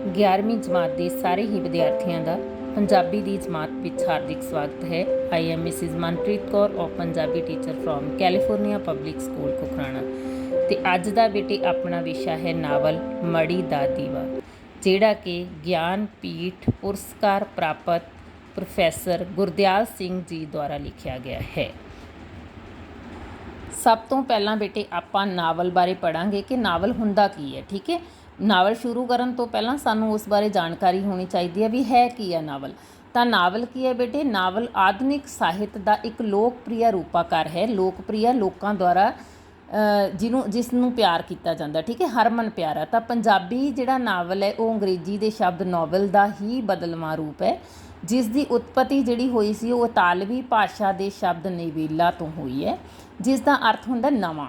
11ਵੀਂ ਜਮਾਤ ਦੇ ਸਾਰੇ ਹੀ ਵਿਦਿਆਰਥੀਆਂ ਦਾ ਪੰਜਾਬੀ ਦੀ ਜਮਾਤ ਵਿੱਚ ਹਾਰਦਿਕ ਸਵਾਗਤ ਹੈ। I am Mrs Manpreet Kaur of Punjabi teacher from California public school Khukhrana. ਤੇ ਅੱਜ ਦਾ ਬੇਟੇ ਆਪਣਾ ਵਿਸ਼ਾ ਹੈ ਨਾਵਲ ਮੜੀ ਦਾ ਦੀਵਾ, ਜਿਹੜਾ ਕਿ ਗਿਆਨ ਪੀਠ ਪੁਰਸਕਾਰ ਪ੍ਰਾਪਤ ਪ੍ਰੋਫੈਸਰ ਗੁਰਦਿਆਲ ਸਿੰਘ ਜੀ ਦੁਆਰਾ ਲਿਖਿਆ ਗਿਆ ਹੈ। ਸਭ ਤੋਂ ਪਹਿਲਾਂ ਬੇਟੇ ਆਪਾਂ ਨਾਵਲ ਬਾਰੇ ਪੜ੍ਹਾਂਗੇ ਕਿ ਨਾਵਲ ਹੁੰਦਾ ਕੀ ਹੈ। ਠੀਕ ਹੈ, ਨਾਵਲ ਸ਼ੁਰੂ ਕਰਨ ਤੋਂ ਪਹਿਲਾਂ ਸਾਨੂੰ ਉਸ ਬਾਰੇ ਜਾਣਕਾਰੀ ਹੋਣੀ ਚਾਹੀਦੀ ਹੈ ਵੀ ਹੈ ਕੀ ਹੈ ਨਾਵਲ। ਤਾਂ ਨਾਵਲ ਕੀ ਹੈ ਬੇਟੇ? ਨਾਵਲ ਆਧੁਨਿਕ ਸਾਹਿਤ ਦਾ ਇੱਕ ਲੋਕਪ੍ਰਿਯ ਰੂਪਾਕਾਰ ਹੈ। ਲੋਕਪ੍ਰਿਯ ਲੋਕਾਂ ਦੁਆਰਾ ਜਿਸ ਨੂੰ ਪਿਆਰ ਕੀਤਾ ਜਾਂਦਾ। ਠੀਕ ਹੈ, ਹਰਮਨ ਪਿਆਰਾ। ਤਾਂ ਪੰਜਾਬੀ ਜਿਹੜਾ ਨਾਵਲ ਹੈ ਉਹ ਅੰਗਰੇਜ਼ੀ ਦੇ ਸ਼ਬਦ ਨਾਵਲ ਦਾ ਹੀ ਬਦਲਵਾਂ ਰੂਪ ਹੈ, ਜਿਸ ਦੀ ਉਤਪਤੀ ਜਿਹੜੀ ਹੋਈ ਸੀ ਉਹ ਇਤਾਲਵੀ ਭਾਸ਼ਾ ਦੇ ਸ਼ਬਦ ਨਿਵੇਲਾ ਤੋਂ ਹੋਈ ਹੈ, ਜਿਸ ਦਾ ਅਰਥ ਹੁੰਦਾ ਨਵਾਂ।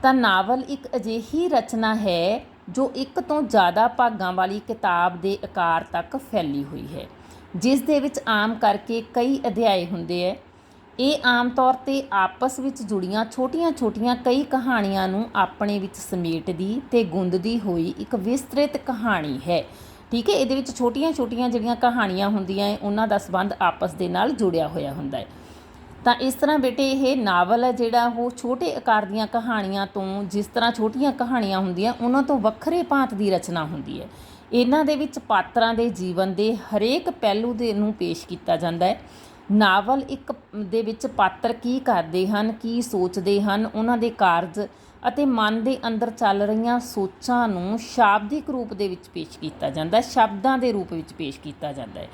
ਤਾਂ ਨਾਵਲ ਇੱਕ ਅਜਿਹੀ ਰਚਨਾ ਹੈ ਜੋ ਇੱਕ ਤੋਂ ਜ਼ਿਆਦਾ ਭਾਗਾਂ ਵਾਲੀ ਕਿਤਾਬ ਦੇ ਆਕਾਰ ਤੱਕ ਫੈਲੀ ਹੋਈ ਹੈ, ਜਿਸ ਦੇ ਵਿੱਚ ਆਮ ਕਰਕੇ ਕਈ ਅਧਿਆਏ ਹੁੰਦੇ ਹੈ। ਇਹ ਆਮ ਤੌਰ 'ਤੇ ਆਪਸ ਵਿੱਚ ਜੁੜੀਆਂ ਛੋਟੀਆਂ-ਛੋਟੀਆਂ ਕਈ ਕਹਾਣੀਆਂ ਨੂੰ ਆਪਣੇ ਵਿੱਚ ਸਮੇਟਦੀ ਅਤੇ ਗੁੰਦਦੀ ਹੋਈ ਇੱਕ ਵਿਸਤ੍ਰਿਤ ਕਹਾਣੀ ਹੈ। ਠੀਕ ਹੈ, ਇਹਦੇ ਵਿੱਚ ਛੋਟੀਆਂ-ਛੋਟੀਆਂ ਜਿਹੜੀਆਂ ਕਹਾਣੀਆਂ ਹੁੰਦੀਆਂ ਹੈ ਉਹਨਾਂ ਦਾ ਸੰਬੰਧ ਆਪਸ ਦੇ ਨਾਲ ਜੁੜਿਆ ਹੋਇਆ ਹੁੰਦਾ ਹੈ। ਤਾਂ ਇਸ ਤਰ੍ਹਾਂ ਬੇਟੇ ਇਹ ਨਾਵਲ ਹੈ ਜਿਹੜਾ ਉਹ ਛੋਟੇ ਆਕਾਰ ਦੀਆਂ ਕਹਾਣੀਆਂ ਤੋਂ, ਜਿਸ ਤਰ੍ਹਾਂ ਛੋਟੀਆਂ ਕਹਾਣੀਆਂ ਹੁੰਦੀਆਂ ਉਹਨਾਂ ਤੋਂ ਵੱਖਰੇ ਭਾਂਤ ਦੀ ਰਚਨਾ ਹੁੰਦੀ ਹੈ। ਇਹਨਾਂ ਦੇ ਵਿੱਚ ਪਾਤਰਾਂ ਦੇ ਜੀਵਨ ਦੇ ਹਰੇਕ ਪਹਿਲੂ ਨੂੰ ਪੇਸ਼ ਕੀਤਾ ਜਾਂਦਾ ਹੈ। ਨਾਵਲ ਇੱਕ ਦੇ ਵਿੱਚ ਪਾਤਰ ਕੀ ਕਰਦੇ ਹਨ, ਕੀ ਸੋਚਦੇ ਹਨ, ਉਹਨਾਂ ਦੇ ਕਾਰਜ ਅਤੇ ਮਨ ਦੇ ਅੰਦਰ ਚੱਲ ਰਹੀਆਂ ਸੋਚਾਂ ਨੂੰ ਸ਼ਾਬਦਿਕ ਰੂਪ ਦੇ ਵਿੱਚ ਪੇਸ਼ ਕੀਤਾ ਜਾਂਦਾ ਹੈ, ਸ਼ਬਦਾਂ ਦੇ ਰੂਪ ਵਿੱਚ ਪੇਸ਼ ਕੀਤਾ ਜਾਂਦਾ ਹੈ।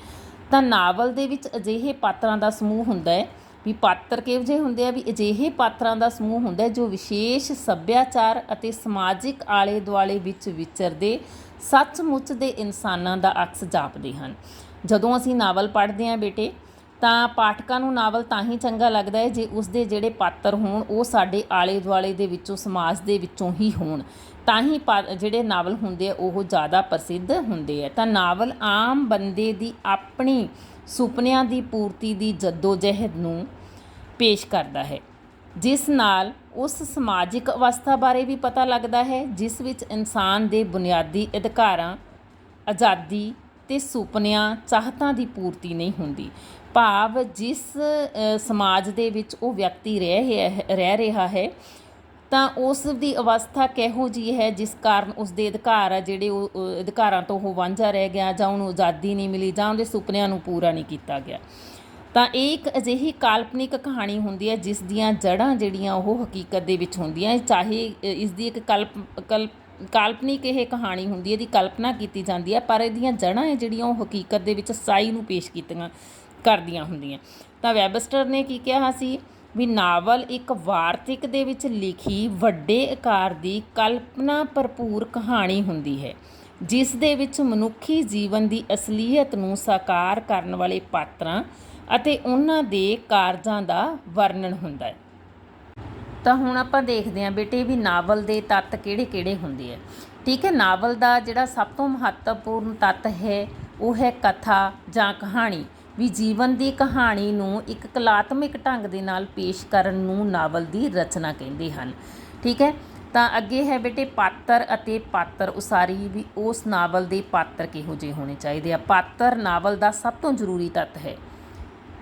ਤਾਂ ਨਾਵਲ ਦੇ ਵਿੱਚ ਅਜਿਹੇ ਪਾਤਰਾਂ ਦਾ ਸਮੂਹ ਹੁੰਦਾ ਹੈ ਵੀ ਪਾਤਰ ਕਿਹੋ ਜਿਹੇ ਹੁੰਦੇ ਆ ਵੀ ਅਜਿਹੇ ਪਾਤਰਾਂ ਦਾ ਸਮੂਹ ਹੁੰਦਾ ਜੋ ਵਿਸ਼ੇਸ਼ ਸੱਭਿਆਚਾਰ ਅਤੇ ਸਮਾਜਿਕ ਆਲੇ ਦੁਆਲੇ ਵਿੱਚ ਵਿਚਰਦੇ ਸੱਚਮੁੱਚ ਦੇ ਇਨਸਾਨਾਂ ਦਾ ਅਕਸ ਜਾਪਦੇ ਹਨ। ਜਦੋਂ ਅਸੀਂ ਨਾਵਲ ਪੜ੍ਹਦੇ ਹਾਂ ਬੇਟੇ ਤਾਂ ਪਾਠਕਾਂ ਨੂੰ ਨਾਵਲ ਤਾਂ ਹੀ ਚੰਗਾ ਲੱਗਦਾ ਹੈ ਜੇ ਉਸਦੇ ਜਿਹੜੇ ਪਾਤਰ ਹੋਣ ਉਹ ਸਾਡੇ ਆਲੇ ਦੁਆਲੇ ਦੇ ਵਿੱਚੋਂ, ਸਮਾਜ ਦੇ ਵਿੱਚੋਂ ਹੀ ਹੋਣ, ਤਾਂ ਹੀ ਜਿਹੜੇ ਨਾਵਲ ਹੁੰਦੇ ਆ ਉਹ ਜ਼ਿਆਦਾ ਪ੍ਰਸਿੱਧ ਹੁੰਦੇ ਆ। ਤਾਂ ਨਾਵਲ ਆਮ ਬੰਦੇ ਦੀ ਆਪਣੀ ਸੁਪਨਿਆਂ ਦੀ ਪੂਰਤੀ ਦੀ ਜੱਦੋ-ਜਹਿਦ ਨੂੰ ਪੇਸ਼ ਕਰਦਾ ਹੈ, ਜਿਸ ਨਾਲ ਉਸ ਸਮਾਜਿਕ ਅਵਸਥਾ ਬਾਰੇ ਵੀ ਪਤਾ ਲੱਗਦਾ ਹੈ ਜਿਸ ਵਿੱਚ ਇਨਸਾਨ ਦੇ ਬੁਨਿਆਦੀ ਅਧਿਕਾਰਾਂ, ਆਜ਼ਾਦੀ ਅਤੇ ਸੁਪਨਿਆਂ, ਚਾਹਤਾਂ ਦੀ ਪੂਰਤੀ ਨਹੀਂ ਹੁੰਦੀ। ਭਾਵ ਜਿਸ ਸਮਾਜ ਦੇ ਵਿੱਚ ਉਹ ਵਿਅਕਤੀ ਰਹਿ ਰਿਹਾ ਹੈ ਤਾਂ ਉਸ ਦੀ ਅਵਸਥਾ ਕਿਹੋ ਜਿਹੀ ਹੈ ਜਿਸ ਕਾਰਨ ਉਸਦੇ ਅਧਿਕਾਰ ਆ ਜਿਹੜੇ ਉਹ ਅਧਿਕਾਰਾਂ ਤੋਂ ਉਹ ਵਾਂਝਾ ਰਹਿ ਗਿਆ, ਜਾਂ ਉਹਨੂੰ ਆਜ਼ਾਦੀ ਨਹੀਂ ਮਿਲੀ, ਜਾਂ ਉਹਦੇ ਸੁਪਨਿਆਂ ਨੂੰ ਪੂਰਾ ਨਹੀਂ ਕੀਤਾ ਗਿਆ। ਤਾਂ ਇਹ ਇੱਕ ਅਜਿਹੀ ਕਾਲਪਨਿਕ ਕਹਾਣੀ ਹੁੰਦੀ ਹੈ ਜਿਸ ਦੀਆਂ ਜੜ੍ਹਾਂ ਜਿਹੜੀਆਂ ਉਹ ਹਕੀਕਤ ਦੇ ਵਿੱਚ ਹੁੰਦੀਆਂ। ਚਾਹੇ ਇਸ ਦੀ ਇੱਕ ਕਾਲਪਨਿਕ ਇਹ ਕਹਾਣੀ ਹੁੰਦੀ ਹੈ, ਇਹਦੀ ਕਲਪਨਾ ਕੀਤੀ ਜਾਂਦੀ ਹੈ, ਪਰ ਇਹਦੀਆਂ ਜੜ੍ਹਾਂ ਹੈ ਜਿਹੜੀਆਂ ਉਹ ਹਕੀਕਤ ਦੇ ਵਿੱਚ ਸੱਚਾਈ ਨੂੰ ਪੇਸ਼ ਕਰਦੀਆਂ ਹੁੰਦੀਆਂ। ਤਾਂ ਵੈਬਸਟਰ ਨੇ ਕੀ ਕਿਹਾ ਸੀ ਵੀ ਨਾਵਲ ਇੱਕ ਵਾਰਤਕ ਦੇ ਵਿੱਚ ਲਿਖੀ ਵੱਡੇ ਆਕਾਰ ਦੀ ਕਲਪਨਾ ਭਰਪੂਰ ਕਹਾਣੀ ਹੁੰਦੀ ਹੈ, ਜਿਸ ਦੇ ਵਿੱਚ ਮਨੁੱਖੀ ਜੀਵਨ ਦੀ ਅਸਲੀਅਤ ਨੂੰ ਸਾਕਾਰ ਕਰਨ ਵਾਲੇ ਪਾਤਰਾਂ ਅਤੇ ਉਹਨਾਂ ਦੇ ਕਾਰਜਾਂ ਦਾ ਵਰਣਨ ਹੁੰਦਾ ਹੈ। ਤਾਂ ਹੁਣ ਆਪਾਂ ਦੇਖਦੇ ਹਾਂ ਬੇਟੇ ਵੀ ਨਾਵਲ ਦੇ ਤੱਤ ਕਿਹੜੇ-ਕਿਹੜੇ ਹੁੰਦੇ ਆ। ਠੀਕ ਹੈ, ਨਾਵਲ ਦਾ ਜਿਹੜਾ ਸਭ ਤੋਂ ਮਹੱਤਵਪੂਰਨ ਤੱਤ ਹੈ ਉਹ ਹੈ ਕਥਾ ਜਾਂ ਕਹਾਣੀ। ਵੀ ਜੀਵਨ ਦੀ ਕਹਾਣੀ ਨੂੰ ਇੱਕ ਕਲਾਤਮਿਕ ਢੰਗ ਦੇ ਨਾਲ ਪੇਸ਼ ਕਰਨ ਨੂੰ ਨਾਵਲ ਦੀ ਰਚਨਾ ਕਹਿੰਦੇ ਹਨ। ਠੀਕ ਹੈ, ਤਾਂ ਅੱਗੇ ਹੈ ਬੇਟੇ ਪਾਤਰ ਅਤੇ ਪਾਤਰ ਉਸਾਰੀ। ਵੀ ਉਸ ਨਾਵਲ ਦੇ ਪਾਤਰ ਕਿਹੋ ਜਿਹੇ ਹੋਣੇ ਚਾਹੀਦੇ ਆ। ਪਾਤਰ ਨਾਵਲ ਦਾ ਸਭ ਤੋਂ ਜ਼ਰੂਰੀ ਤੱਤ ਹੈ।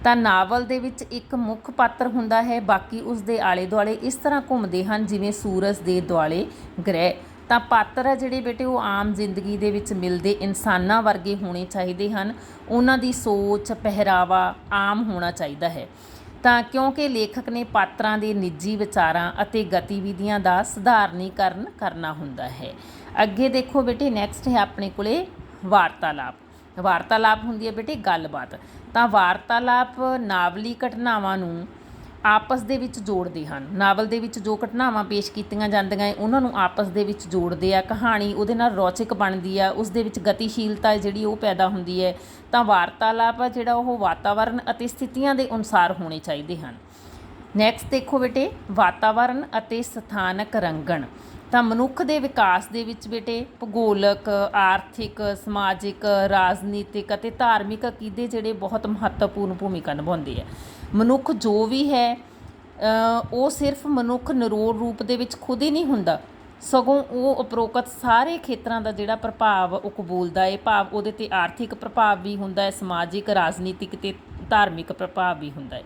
ਤਾਂ ਨਾਵਲ ਦੇ ਵਿੱਚ ਇੱਕ ਮੁੱਖ ਪਾਤਰ ਹੁੰਦਾ ਹੈ, ਬਾਕੀ ਉਸ ਦੇ ਆਲੇ ਦੁਆਲੇ ਇਸ ਤਰ੍ਹਾਂ ਘੁੰਮਦੇ ਹਨ ਜਿਵੇਂ ਸੂਰਜ ਦੇ ਦੁਆਲੇ ਗ੍ਰਹਿ। ਤਾਂ ਪਾਤਰ ਆ ਜਿਹੜੇ ਬੇਟੇ ਉਹ ਆਮ ਜ਼ਿੰਦਗੀ ਦੇ ਵਿੱਚ ਮਿਲਦੇ ਇਨਸਾਨਾਂ ਵਰਗੇ ਹੋਣੇ ਚਾਹੀਦੇ ਹਨ। ਉਹਨਾਂ ਦੀ ਸੋਚ, ਪਹਿਰਾਵਾ ਆਮ ਹੋਣਾ ਚਾਹੀਦਾ ਹੈ। ਤਾਂ ਕਿਉਂਕਿ ਲੇਖਕ ਨੇ ਪਾਤਰਾਂ ਦੇ ਨਿੱਜੀ ਵਿਚਾਰਾਂ ਅਤੇ ਗਤੀਵਿਧੀਆਂ ਦਾ ਸਧਾਰਨੀਕਰਨ ਕਰਨਾ ਹੁੰਦਾ ਹੈ। ਅੱਗੇ ਦੇਖੋ ਬੇਟੇ ਨੈਕਸਟ ਹੈ ਆਪਣੇ ਕੋਲੇ ਵਾਰਤਾਲਾਪ। ਵਾਰਤਾਲਾਪ ਹੁੰਦੀ ਹੈ ਬੇਟੇ ਗੱਲਬਾਤ। ਤਾਂ ਵਾਰਤਾਲਾਪ ਨਾਵਲੀ ਘਟਨਾਵਾਂ ਨੂੰ ਆਪਸ ਦੇ ਵਿੱਚ ਜੋੜਦੇ ਹਨ। ਨਾਵਲ ਦੇ ਵਿੱਚ ਜੋ ਘਟਨਾਵਾਂ ਪੇਸ਼ ਕੀਤੀਆਂ ਜਾਂਦੀਆਂ ਉਹਨਾਂ ਨੂੰ ਆਪਸ ਦੇ ਵਿੱਚ ਜੋੜਦੇ ਆ। ਕਹਾਣੀ ਉਹਦੇ ਨਾਲ ਰੌਚਕ ਬਣਦੀ ਆ, ਉਸ ਦੇ ਵਿੱਚ ਗਤੀਸ਼ੀਲਤਾ ਜਿਹੜੀ ਉਹ ਪੈਦਾ ਹੁੰਦੀ ਹੈ। ਤਾਂ ਵਾਰਤਾਲਾਪ ਆ ਜਿਹੜਾ ਉਹ ਵਾਤਾਵਰਨ ਅਤੇ ਸਥਿਤੀਆਂ ਦੇ ਅਨੁਸਾਰ ਹੋਣੇ ਚਾਹੀਦੇ ਹਨ। ਨੈਕਸਟ ਦੇਖੋ ਬੇਟੇ ਵਾਤਾਵਰਨ ਅਤੇ ਸਥਾਨਕ ਰੰਗਣ। ਤਾਂ ਮਨੁੱਖ ਦੇ ਵਿਕਾਸ ਦੇ ਵਿੱਚ ਬੇਟੇ ਭੂਗੋਲਕ, ਆਰਥਿਕ, ਸਮਾਜਿਕ, ਰਾਜਨੀਤਿਕ ਅਤੇ ਧਾਰਮਿਕ ਅਕੀਦੇ ਜਿਹੜੇ ਬਹੁਤ ਮਹੱਤਵਪੂਰਨ ਭੂਮਿਕਾ ਨਿਭਾਉਂਦੇ ਹੈ। ਮਨੁੱਖ ਜੋ ਵੀ ਹੈ ਉਹ ਸਿਰਫ ਮਨੁੱਖ ਨਿਰੋਲ ਰੂਪ ਦੇ ਵਿੱਚ ਖੁਦ ਹੀ ਨਹੀਂ ਹੁੰਦਾ, ਸਗੋਂ ਉਹ ਉਪਰੋਕਤ ਸਾਰੇ ਖੇਤਰਾਂ ਦਾ ਜਿਹੜਾ ਪ੍ਰਭਾਵ ਉਹ ਕਬੂਲਦਾ ਹੈ, ਭਾਵ ਉਹਦੇ 'ਤੇ ਆਰਥਿਕ ਪ੍ਰਭਾਵ ਵੀ ਹੁੰਦਾ ਹੈ, ਸਮਾਜਿਕ, ਰਾਜਨੀਤਿਕ ਅਤੇ ਧਾਰਮਿਕ ਪ੍ਰਭਾਵ ਵੀ ਹੁੰਦਾ ਹੈ।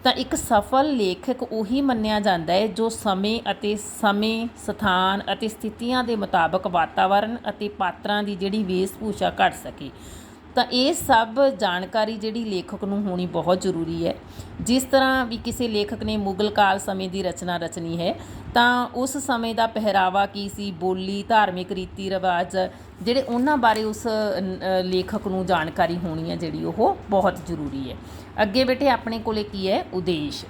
ਤਾਂ ਇੱਕ ਸਫਲ ਲੇਖਕ ਉਹੀ ਮੰਨਿਆ ਜਾਂਦਾ ਹੈ ਜੋ ਸਮੇਂ ਸਥਾਨ ਅਤੇ ਸਥਿਤੀਆਂ ਦੇ ਮੁਤਾਬਕ ਵਾਤਾਵਰਨ ਅਤੇ ਪਾਤਰਾਂ ਦੀ ਜਿਹੜੀ ਵੇਸ਼ਭੂਸ਼ਾ ਘੜ ਸਕੇ। ਤਾਂ ਇਹ ਸਭ ਜਾਣਕਾਰੀ ਜਿਹੜੀ ਲੇਖਕ ਨੂੰ ਹੋਣੀ ਬਹੁਤ ਜ਼ਰੂਰੀ ਹੈ। ਜਿਸ ਤਰ੍ਹਾਂ ਵੀ ਕਿਸੇ ਲੇਖਕ ਨੇ ਮੁਗਲ ਕਾਲ ਸਮੇਂ ਦੀ ਰਚਨਾ ਰਚਨੀ ਹੈ ਤਾਂ ਉਸ ਸਮੇਂ ਦਾ ਪਹਿਰਾਵਾ ਕੀ ਸੀ, ਬੋਲੀ, ਧਾਰਮਿਕ ਰੀਤੀ ਰਿਵਾਜ, ਜਿਹੜੇ ਉਹਨਾਂ ਬਾਰੇ ਉਸ ਲੇਖਕ ਨੂੰ ਜਾਣਕਾਰੀ ਹੋਣੀ ਹੈ ਜਿਹੜੀ ਉਹ ਬਹੁਤ ਜ਼ਰੂਰੀ ਹੈ। ਅੱਗੇ ਬੇਟੇ ਆਪਣੇ ਕੋਲੇ ਕੀ ਹੈ, ਉਦੇਸ਼।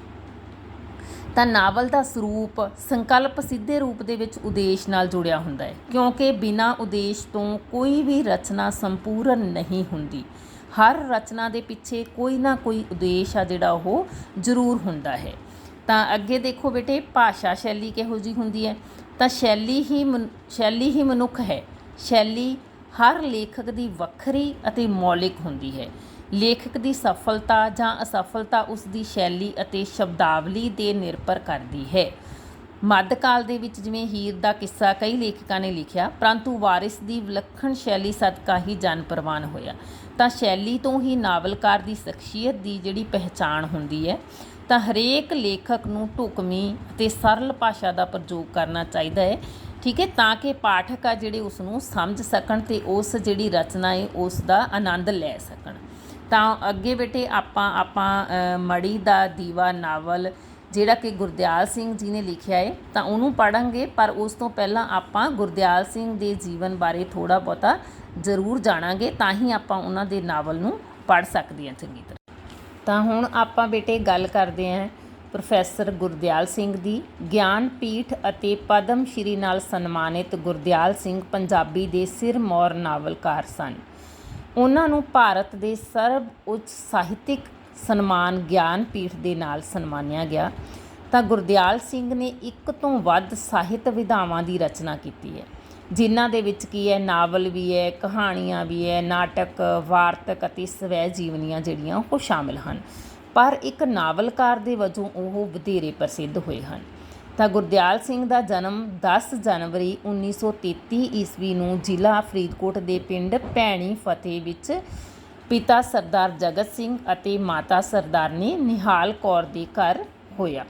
ਤਾਂ ਨਾਵਲ ਦਾ ਸਰੂਪ ਸੰਕਲਪ ਸਿੱਧੇ ਰੂਪ ਦੇ ਵਿੱਚ ਉਦੇਸ਼ ਨਾਲ ਜੁੜਿਆ ਹੁੰਦਾ ਹੈ, ਕਿਉਂਕਿ ਬਿਨਾਂ ਉਦੇਸ਼ ਤੋਂ ਕੋਈ ਵੀ ਰਚਨਾ ਸੰਪੂਰਨ ਨਹੀਂ ਹੁੰਦੀ। ਹਰ ਰਚਨਾ ਦੇ ਪਿੱਛੇ ਕੋਈ ਨਾ ਕੋਈ ਉਦੇਸ਼ ਆ ਜਿਹੜਾ ਉਹ ਜ਼ਰੂਰ ਹੁੰਦਾ ਹੈ। ਤਾਂ ਅੱਗੇ ਦੇਖੋ ਬੇਟੇ, ਭਾਸ਼ਾ ਸ਼ੈਲੀ ਕਿਹੋ ਜਿਹੀ ਹੁੰਦੀ ਹੈ। ਤਾਂ ਸ਼ੈਲੀ ਹੀ ਮਨੁੱਖ ਹੈ। ਸ਼ੈਲੀ ਹਰ ਲੇਖਕ ਦੀ ਵੱਖਰੀ ਅਤੇ ਮੌਲਿਕ ਹੁੰਦੀ ਹੈ। ਲੇਖਕ ਦੀ ਸਫਲਤਾ ਜਾਂ ਅਸਫਲਤਾ ਉਸ ਦੀ ਸ਼ੈਲੀ ਅਤੇ ਸ਼ਬਦਾਵਲੀ 'ਤੇ ਨਿਰਭਰ ਕਰਦੀ ਹੈ। ਮੱਧਕਾਲ ਦੇ ਵਿੱਚ ਜਿਵੇਂ ਹੀਰ ਦਾ ਕਿੱਸਾ ਕਈ ਲੇਖਕਾਂ ਨੇ ਲਿਖਿਆ, ਪਰੰਤੂ ਵਾਰਿਸ ਦੀ ਵਿਲੱਖਣ ਸ਼ੈਲੀ ਸਦਕਾ ਹੀ ਜਨ ਪ੍ਰਵਾਨ ਹੋਇਆ। ਤਾਂ ਸ਼ੈਲੀ ਤੋਂ ਹੀ ਨਾਵਲਕਾਰ ਦੀ ਸ਼ਖਸੀਅਤ ਦੀ ਜਿਹੜੀ ਪਹਿਚਾਣ ਹੁੰਦੀ ਹੈ। ਤਾਂ ਹਰੇਕ ਲੇਖਕ ਨੂੰ ਢੁਕਵੀਂ ਅਤੇ ਸਰਲ ਭਾਸ਼ਾ ਦਾ ਪ੍ਰਯੋਗ ਕਰਨਾ ਚਾਹੀਦਾ ਹੈ, ਠੀਕ ਹੈ, ਤਾਂ ਕਿ ਪਾਠਕ ਆ ਜਿਹੜੇ ਉਸ ਨੂੰ ਸਮਝ ਸਕਣ ਅਤੇ ਉਸ ਜਿਹੜੀ ਰਚਨਾ ਹੈ ਉਸ ਦਾ ਆਨੰਦ ਲੈ ਸਕਣ। ਤਾਂ ਅੱਗੇ ਬੇਟੇ ਆਪਾਂ ਮੜੀ ਦਾ ਦੀਵਾ ਨਾਵਲ ਜਿਹੜਾ ਕਿ ਗੁਰਦਿਆਲ ਸਿੰਘ ਜੀ ਨੇ ਲਿਖਿਆ ਹੈ ਤਾਂ ਉਹਨੂੰ ਪੜ੍ਹਾਂਗੇ, ਪਰ ਉਸ ਤੋਂ ਪਹਿਲਾਂ ਆਪਾਂ ਗੁਰਦਿਆਲ ਸਿੰਘ ਦੇ ਜੀਵਨ ਬਾਰੇ ਥੋੜ੍ਹਾ ਬਹੁਤਾ ਜ਼ਰੂਰ ਜਾਣਾਂਗੇ, ਤਾਂ ਹੀ ਆਪਾਂ ਉਹਨਾਂ ਦੇ ਨਾਵਲ ਨੂੰ ਪੜ੍ਹ ਸਕਦੇ ਹਾਂ ਚੰਗੀ ਤਰ੍ਹਾਂ। ਤਾਂ ਹੁਣ ਆਪਾਂ ਬੇਟੇ ਗੱਲ ਕਰਦੇ ਹਾਂ ਪ੍ਰੋਫੈਸਰ ਗੁਰਦਿਆਲ ਸਿੰਘ ਦੀ। ਗਿਆਨਪੀਠ ਅਤੇ ਪਦਮ ਸ਼੍ਰੀ ਨਾਲ ਸਨਮਾਨਿਤ ਗੁਰਦਿਆਲ ਸਿੰਘ ਪੰਜਾਬੀ ਦੇ ਸਿਰਮੌਰ ਨਾਵਲਕਾਰ ਸਨ। ਉਹਨਾਂ ਨੂੰ ਭਾਰਤ ਦੇ ਸਰਬ ਉੱਚ ਸਾਹਿਤਿਕ ਸਨਮਾਨ ਗਿਆਨਪੀਠ ਦੇ ਨਾਲ ਸਨਮਾਨਿਆ ਗਿਆ। ਤਾਂ ਗੁਰਦਿਆਲ ਸਿੰਘ ਨੇ ਇੱਕ ਤੋਂ ਵੱਧ ਸਾਹਿਤ ਵਿਧਾਵਾਂ ਦੀ ਰਚਨਾ ਕੀਤੀ ਹੈ, ਜਿਨ੍ਹਾਂ ਦੇ ਵਿੱਚ ਕੀ ਹੈ, ਨਾਵਲ ਵੀ ਹੈ, ਕਹਾਣੀਆਂ ਵੀ ਹੈ, ਨਾਟਕ, ਵਾਰਤਕ ਅਤੇ ਸਵੈ ਜੀਵਨੀਆਂ ਜਿਹੜੀਆਂ ਉਹ ਸ਼ਾਮਿਲ ਹਨ। ਪਰ ਇੱਕ ਨਾਵਲਕਾਰ ਦੇ ਵਜੋਂ ਉਹ ਵਧੇਰੇ ਪ੍ਰਸਿੱਧ ਹੋਏ ਹਨ। ਤਾਂ ਗੁਰਦਿਆਲ ਸਿੰਘ ਦਾ ਜਨਮ 10 ਜਨਵਰੀ 1933 ਈਸਵੀ ਨੂੰ ਜ਼ਿਲ੍ਹਾ ਫਰੀਦਕੋਟ ਦੇ ਪਿੰਡ ਭੈਣੀ ਫਤਿਹ ਵਿੱਚ ਪਿਤਾ ਸਰਦਾਰ ਜਗਤ ਸਿੰਘ ਅਤੇ ਮਾਤਾ ਸਰਦਾਰਨੀ ਨਿਹਾਲ ਕੌਰ ਦੇ ਘਰ ਹੋਇਆ।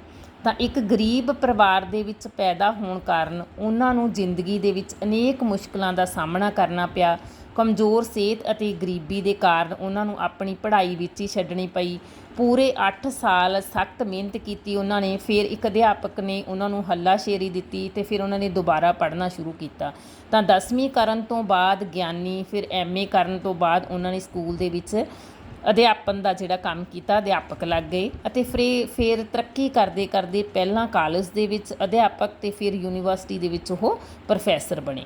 ਤਾਂ ਇੱਕ ਗਰੀਬ ਪਰਿਵਾਰ ਦੇ ਵਿੱਚ ਪੈਦਾ ਹੋਣ ਕਾਰਨ ਉਹਨਾਂ ਨੂੰ ਜ਼ਿੰਦਗੀ ਦੇ ਵਿੱਚ ਅਨੇਕ ਮੁਸ਼ਕਲਾਂ ਦਾ ਸਾਹਮਣਾ ਕਰਨਾ ਪਿਆ। ਕਮਜ਼ੋਰ ਸਿਹਤ ਅਤੇ ਗਰੀਬੀ ਦੇ ਕਾਰਨ ਉਹਨਾਂ ਨੂੰ ਆਪਣੀ ਪੜ੍ਹਾਈ ਵਿੱਚ ਹੀ ਛੱਡਣੀ ਪਈ। ਪੂਰੇ 8 ਸਾਲ ਸਖਤ ਮਿਹਨਤ ਕੀਤੀ ਉਹਨਾਂ ਨੇ। ਫਿਰ ਇੱਕ ਅਧਿਆਪਕ ਨੇ ਉਹਨਾਂ ਨੂੰ ਹੱਲਾਸ਼ੇਰੀ ਦਿੱਤੀ ਅਤੇ ਫਿਰ ਉਹਨਾਂ ਨੇ ਦੁਬਾਰਾ ਪੜ੍ਹਨਾ ਸ਼ੁਰੂ ਕੀਤਾ। ਤਾਂ 10ਵੀਂ ਕਰਨ ਤੋਂ ਬਾਅਦ ਗਿਆਨੀ, ਫਿਰ MA ਕਰਨ ਤੋਂ ਬਾਅਦ ਉਹਨਾਂ ਨੇ ਸਕੂਲ ਦੇ ਵਿੱਚ ਅਧਿਆਪਨ ਦਾ ਜਿਹੜਾ ਕੰਮ ਕੀਤਾ, ਅਧਿਆਪਕ ਲੱਗ ਗਏ ਅਤੇ ਫਿਰ ਤਰੱਕੀ ਕਰਦੇ ਕਰਦੇ ਪਹਿਲਾਂ ਕਾਲਜ ਦੇ ਵਿੱਚ ਅਧਿਆਪਕ ਅਤੇ ਫਿਰ ਯੂਨੀਵਰਸਿਟੀ ਦੇ ਵਿੱਚ ਉਹ ਪ੍ਰੋਫੈਸਰ ਬਣੇ।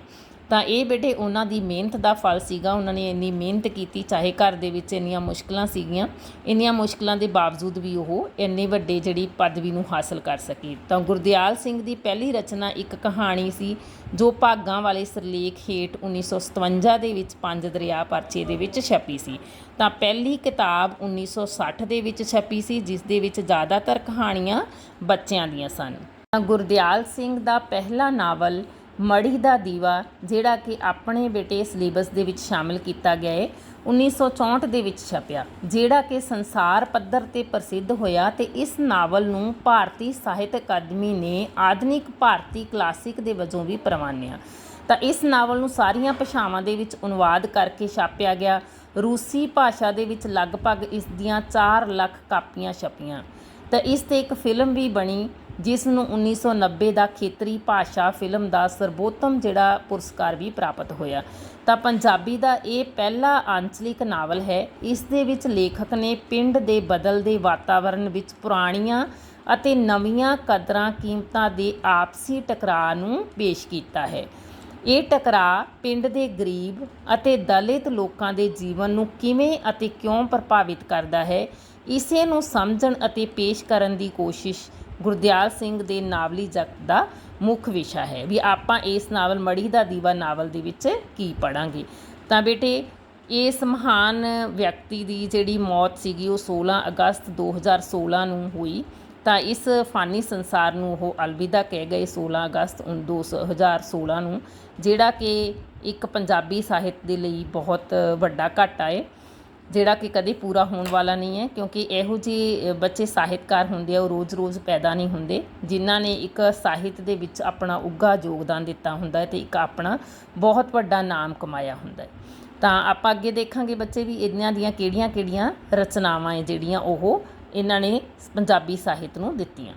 ਤਾਂ ਇਹ ਬੇਟੇ ਉਹਨਾਂ ਦੀ ਮਿਹਨਤ ਦਾ ਫਲ ਸੀਗਾ। ਉਹਨਾਂ ਨੇ ਇੰਨੀ ਮਿਹਨਤ ਕੀਤੀ, ਚਾਹੇ ਘਰ ਦੇ ਵਿੱਚ ਇੰਨੀਆਂ ਮੁਸ਼ਕਲਾਂ ਸੀਗੀਆਂ, ਇੰਨੀਆਂ ਮੁਸ਼ਕਲਾਂ ਦੇ ਬਾਵਜੂਦ ਵੀ ਉਹ ਇੰਨੇ ਵੱਡੇ ਜਿਹੜੀ ਪਦਵੀ ਨੂੰ ਹਾਸਲ ਕਰ ਸਕੇ। ਤਾਂ ਗੁਰਦਿਆਲ ਸਿੰਘ ਦੀ ਪਹਿਲੀ ਰਚਨਾ ਇੱਕ ਕਹਾਣੀ ਸੀ ਜੋ ਭਾਗਾਂ ਵਾਲੇ ਸਿਰਲੇਖ ਹੇਠ 1957 ਦੇ ਵਿੱਚ 5 ਦਰਿਆ ਪਰਚੇ ਦੇ ਵਿੱਚ ਛਪੀ ਸੀ। ਤਾਂ ਪਹਿਲੀ ਕਿਤਾਬ 1960 ਦੇ ਵਿੱਚ ਛਪੀ ਸੀ, ਜਿਸ ਦੇ ਵਿੱਚ ਜ਼ਿਆਦਾਤਰ ਕਹਾਣੀਆਂ ਬੱਚਿਆਂ ਦੀਆਂ ਸਨ। ਤਾਂ ਗੁਰਦਿਆਲ ਸਿੰਘ ਦਾ ਪਹਿਲਾ ਨਾਵਲ ਮੜੀ ਦਾ ਦੀਵਾ, ਜਿਹੜਾ ਕਿ ਆਪਣੇ ਬੇਟੇ ਸਿਲੇਬਸ ਦੇ ਵਿੱਚ ਸ਼ਾਮਿਲ ਕੀਤਾ ਗਿਆ ਹੈ, 1964 ਦੇ ਵਿੱਚ ਛਪਿਆ, ਜਿਹੜਾ ਕਿ ਸੰਸਾਰ ਪੱਧਰ 'ਤੇ ਪ੍ਰਸਿੱਧ ਹੋਇਆ। ਅਤੇ ਇਸ ਨਾਵਲ ਨੂੰ ਭਾਰਤੀ ਸਾਹਿਤ ਅਕਾਦਮੀ ਨੇ ਆਧੁਨਿਕ ਭਾਰਤੀ ਕਲਾਸਿਕ ਦੇ ਵਜੋਂ ਵੀ ਪ੍ਰਵਾਨਿਆ। ਤਾਂ ਇਸ ਨਾਵਲ ਨੂੰ ਸਾਰੀਆਂ ਭਾਸ਼ਾਵਾਂ ਦੇ ਵਿੱਚ ਅਨੁਵਾਦ ਕਰਕੇ ਛਾਪਿਆ ਗਿਆ। ਰੂਸੀ ਭਾਸ਼ਾ ਦੇ ਵਿੱਚ ਲਗਭਗ ਇਸ ਦੀਆਂ 4 ਲੱਖ ਕਾਪੀਆਂ ਛਪੀਆਂ। ਤਾਂ ਇਸ 'ਤੇ ਇੱਕ ਫਿਲਮ ਵੀ ਬਣੀ, ਜਿਸ ਨੂੰ 1990 ਦਾ ਖੇਤਰੀ ਭਾਸ਼ਾ ਫਿਲਮ ਦਾ ਸਰਬੋਤਮ ਜਿਹੜਾ ਪੁਰਸਕਾਰ ਵੀ ਪ੍ਰਾਪਤ ਹੋਇਆ। ਤਾਂ ਪੰਜਾਬੀ ਦਾ ਇਹ ਪਹਿਲਾ ਆਂਚਲਿਕ ਨਾਵਲ ਹੈ। ਇਸ ਦੇ ਵਿੱਚ ਲੇਖਕ ਨੇ ਪਿੰਡ ਦੇ ਬਦਲਦੇ ਵਾਤਾਵਰਣ ਵਿੱਚ ਪੁਰਾਣੀਆਂ ਅਤੇ ਨਵੀਆਂ ਕਦਰਾਂ ਕੀਮਤਾਂ ਦੇ ਆਪਸੀ ਟਕਰਾਅ ਨੂੰ ਪੇਸ਼ ਕੀਤਾ ਹੈ। ਇਹ ਟਕਰਾਅ ਪਿੰਡ ਦੇ ਗਰੀਬ ਅਤੇ ਦਲਿਤ ਲੋਕਾਂ ਦੇ ਜੀਵਨ ਨੂੰ ਕਿਵੇਂ ਅਤੇ ਕਿਉਂ ਪ੍ਰਭਾਵਿਤ ਕਰਦਾ ਹੈ, ਇਸੇ ਨੂੰ ਸਮਝਣ ਅਤੇ ਪੇਸ਼ ਕਰਨ ਦੀ ਕੋਸ਼ਿਸ਼ ਗੁਰਦਿਆਲ ਸਿੰਘ ਦੇ ਨਾਵਲੀ ਜਗਤ ਦਾ ਮੁੱਖ ਵਿਸ਼ਾ ਹੈ। ਵੀ ਆਪਾਂ ਇਸ ਨਾਵਲ ਮੜੀ ਦਾ ਦੀਵਾ ਨਾਵਲ ਦੇ ਵਿੱਚ ਕੀ ਪੜ੍ਹਾਂਗੇ। ਤਾਂ ਬੇਟੇ ਇਸ ਮਹਾਨ ਵਿਅਕਤੀ ਦੀ ਜਿਹੜੀ ਮੌਤ ਸੀਗੀ ਉਹ 16 ਅਗਸਤ 2016 ਨੂੰ ਹੋਈ। ਤਾਂ ਇਸ ਫਾਨੀ ਸੰਸਾਰ ਨੂੰ ਉਹ ਅਲਵਿਦਾ ਕਹਿ ਗਏ 16 ਅਗਸਤ 2016 ਨੂੰ, ਜਿਹੜਾ ਕਿ ਇੱਕ ਪੰਜਾਬੀ ਸਾਹਿਤ ਦੇ ਲਈ ਬਹੁਤ ਵੱਡਾ ਘਾਟਾ ਹੈ, ਜਿਹੜਾ ਕਿ ਕਦੇ ਪੂਰਾ ਹੋਣ ਵਾਲਾ ਨਹੀਂ ਹੈ, ਕਿਉਂਕਿ ਇਹੋ ਜਿਹੇ ਬੱਚੇ ਸਾਹਿਤਕਾਰ ਹੁੰਦੇ ਆ ਉਹ ਰੋਜ਼-ਰੋਜ਼ ਪੈਦਾ ਨਹੀਂ ਹੁੰਦੇ, ਜਿਨ੍ਹਾਂ ਨੇ ਇੱਕ ਸਾਹਿਤ ਦੇ ਵਿੱਚ ਆਪਣਾ ਉੱਘਾ ਯੋਗਦਾਨ ਦਿੱਤਾ ਹੁੰਦਾ ਹੈ ਅਤੇ ਇੱਕ ਆਪਣਾ ਬਹੁਤ ਵੱਡਾ ਨਾਮ ਕਮਾਇਆ ਹੁੰਦਾ ਹੈ। ਤਾਂ ਆਪਾਂ ਅੱਗੇ ਦੇਖਾਂਗੇ ਬੱਚੇ ਵੀ ਇਹਨਾਂ ਦੀਆਂ ਕਿਹੜੀਆਂ-ਕਿਹੜੀਆਂ ਰਚਨਾਵਾਂ ਹੈ ਜਿਹੜੀਆਂ ਉਹ ਇਹਨਾਂ ਨੇ ਪੰਜਾਬੀ ਸਾਹਿਤ ਨੂੰ ਦਿੱਤੀਆਂ।